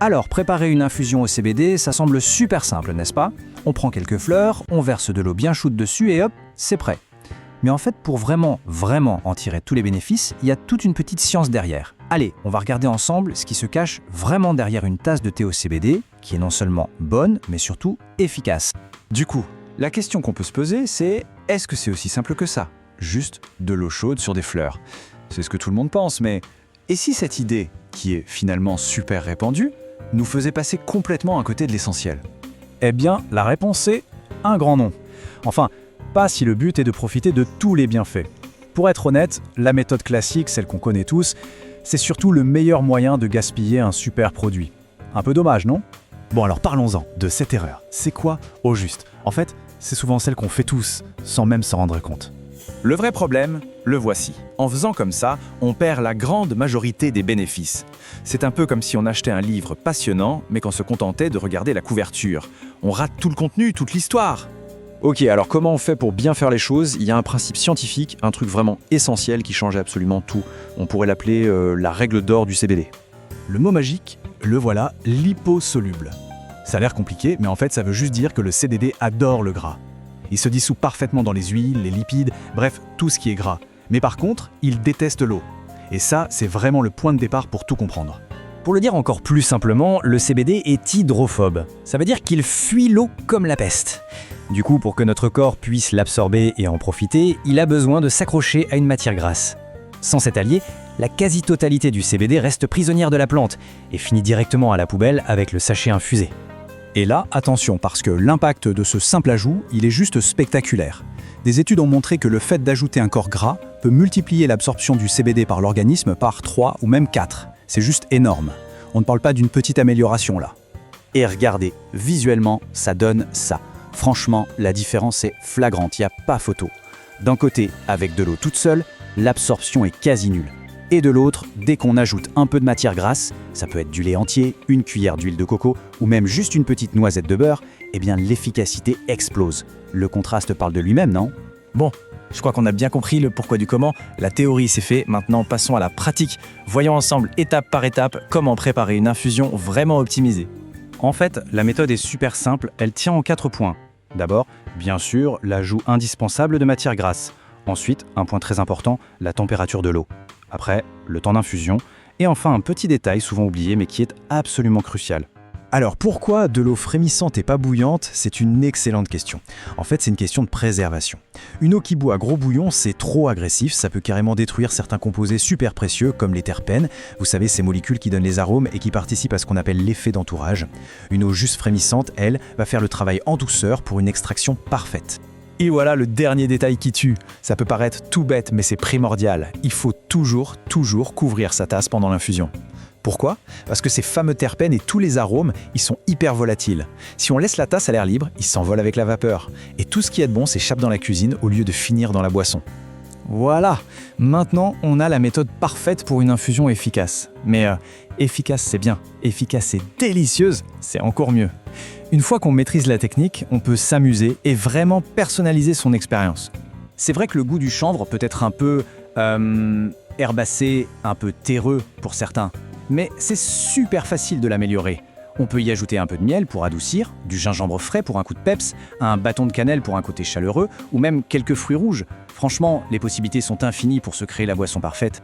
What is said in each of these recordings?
Alors, préparer une infusion au CBD, ça semble super simple, n'est-ce pas? On prend quelques fleurs, on verse de l'eau bien chaude dessus et hop, c'est prêt. Mais en fait, pour vraiment en tirer tous les bénéfices, il y a toute une petite science derrière. Allez, on va regarder ensemble ce qui se cache vraiment derrière une tasse de thé au CBD, qui est non seulement bonne, mais surtout efficace. Du coup, la question qu'on peut se poser, c'est est-ce que c'est aussi simple que ça? Juste de l'eau chaude sur des fleurs. C'est ce que tout le monde pense, mais et si cette idée, qui est finalement super répandue, nous faisait passer complètement à côté de l'essentiel? Eh bien, la réponse est un grand non. Enfin, pas si le but est de profiter de tous les bienfaits. Pour être honnête, la méthode classique, celle qu'on connaît tous, c'est surtout le meilleur moyen de gaspiller un super produit. Un peu dommage, non? Bon alors parlons-en de cette erreur. C'est quoi au juste? En fait, c'est souvent celle qu'on fait tous, sans même s'en rendre compte. Le vrai problème, le voici. En faisant comme ça, on perd la grande majorité des bénéfices. C'est un peu comme si on achetait un livre passionnant, mais qu'on se contentait de regarder la couverture. On rate tout le contenu, toute l'histoire. Ok, alors comment on fait pour bien faire les choses? Il y a un principe scientifique, un truc vraiment essentiel qui change absolument tout. On pourrait l'appeler la règle d'or du CBD. Le mot magique, le voilà, liposoluble. Ça a l'air compliqué, mais en fait ça veut juste dire que le CBD adore le gras. Il se dissout parfaitement dans les huiles, les lipides, bref, tout ce qui est gras. Mais par contre, il déteste l'eau. Et ça, c'est vraiment le point de départ pour tout comprendre. Pour le dire encore plus simplement, le CBD est hydrophobe. Ça veut dire qu'il fuit l'eau comme la peste. Du coup, pour que notre corps puisse l'absorber et en profiter, il a besoin de s'accrocher à une matière grasse. Sans cet allié, la quasi-totalité du CBD reste prisonnière de la plante et finit directement à la poubelle avec le sachet infusé. Et là, attention, parce que l'impact de ce simple ajout, il est juste spectaculaire. Des études ont montré que le fait d'ajouter un corps gras peut multiplier l'absorption du CBD par l'organisme par 3 ou même 4. C'est juste énorme. On ne parle pas d'une petite amélioration là. Et regardez, visuellement, ça donne ça. Franchement, la différence est flagrante, il n'y a pas photo. D'un côté, avec de l'eau toute seule, l'absorption est quasi nulle. Et de l'autre, dès qu'on ajoute un peu de matière grasse, ça peut être du lait entier, une cuillère d'huile de coco ou même juste une petite noisette de beurre, eh bien l'efficacité explose. Le contraste parle de lui-même, non? Bon, je crois qu'on a bien compris le pourquoi du comment. La théorie c'est fait, maintenant passons à la pratique. Voyons ensemble, étape par étape, comment préparer une infusion vraiment optimisée. En fait, la méthode est super simple, elle tient en 4 points. D'abord, bien sûr, l'ajout indispensable de matière grasse. Ensuite, un point très important, la température de l'eau. Après, le temps d'infusion. Et enfin, un petit détail souvent oublié mais qui est absolument crucial. Alors pourquoi de l'eau frémissante et pas bouillante? C'est une excellente question. En fait, c'est une question de préservation. Une eau qui bout à gros bouillon, c'est trop agressif, ça peut carrément détruire certains composés super précieux comme les terpènes, vous savez ces molécules qui donnent les arômes et qui participent à ce qu'on appelle l'effet d'entourage. Une eau juste frémissante, elle, va faire le travail en douceur pour une extraction parfaite. Et voilà le dernier détail qui tue. Ça peut paraître tout bête, mais c'est primordial. Il faut toujours couvrir sa tasse pendant l'infusion. Pourquoi? Parce que ces fameux terpènes et tous les arômes, ils sont hyper volatiles. Si on laisse la tasse à l'air libre, ils s'envolent avec la vapeur. Et tout ce qui est de bon s'échappe dans la cuisine au lieu de finir dans la boisson. Voilà, maintenant on a la méthode parfaite pour une infusion efficace. Mais efficace c'est bien, efficace et délicieuse, c'est encore mieux. Une fois qu'on maîtrise la technique, on peut s'amuser et vraiment personnaliser son expérience. C'est vrai que le goût du chanvre peut être un peu herbacé, un peu terreux pour certains. Mais c'est super facile de l'améliorer. On peut y ajouter un peu de miel pour adoucir, du gingembre frais pour un coup de peps, un bâton de cannelle pour un côté chaleureux, ou même quelques fruits rouges. Franchement, les possibilités sont infinies pour se créer la boisson parfaite.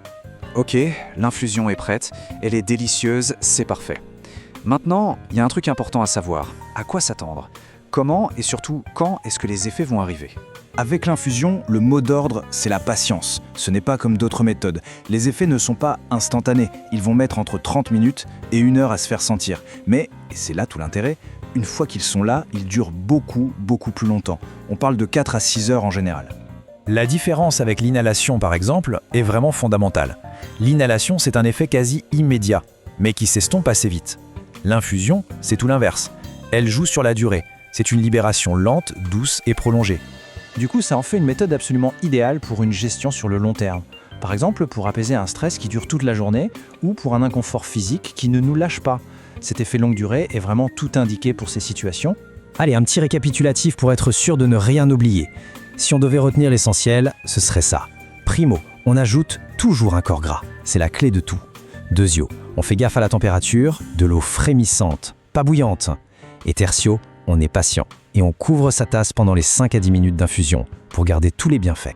Ok, l'infusion est prête, elle est délicieuse, c'est parfait. Maintenant, il y a un truc important à savoir. À quoi s'attendre? Comment et surtout quand est-ce que les effets vont arriver? Avec l'infusion, le mot d'ordre, c'est la patience. Ce n'est pas comme d'autres méthodes. Les effets ne sont pas instantanés. Ils vont mettre entre 30 minutes et 1 heure à se faire sentir. Mais, et c'est là tout l'intérêt, une fois qu'ils sont là, ils durent beaucoup plus longtemps. On parle de 4 à 6 heures en général. La différence avec l'inhalation par exemple est vraiment fondamentale. L'inhalation c'est un effet quasi immédiat, mais qui s'estompe assez vite. L'infusion, c'est tout l'inverse. Elle joue sur la durée. C'est une libération lente, douce et prolongée. Du coup, ça en fait une méthode absolument idéale pour une gestion sur le long terme. Par exemple, pour apaiser un stress qui dure toute la journée ou pour un inconfort physique qui ne nous lâche pas. Cet effet longue durée est vraiment tout indiqué pour ces situations. Allez, un petit récapitulatif pour être sûr de ne rien oublier. Si on devait retenir l'essentiel, ce serait ça. Primo, on ajoute toujours un corps gras. C'est la clé de tout. Deuxio, on fait gaffe à la température, de l'eau frémissante, pas bouillante. Et tertio, on est patient et on couvre sa tasse pendant les 5 à 10 minutes d'infusion pour garder tous les bienfaits.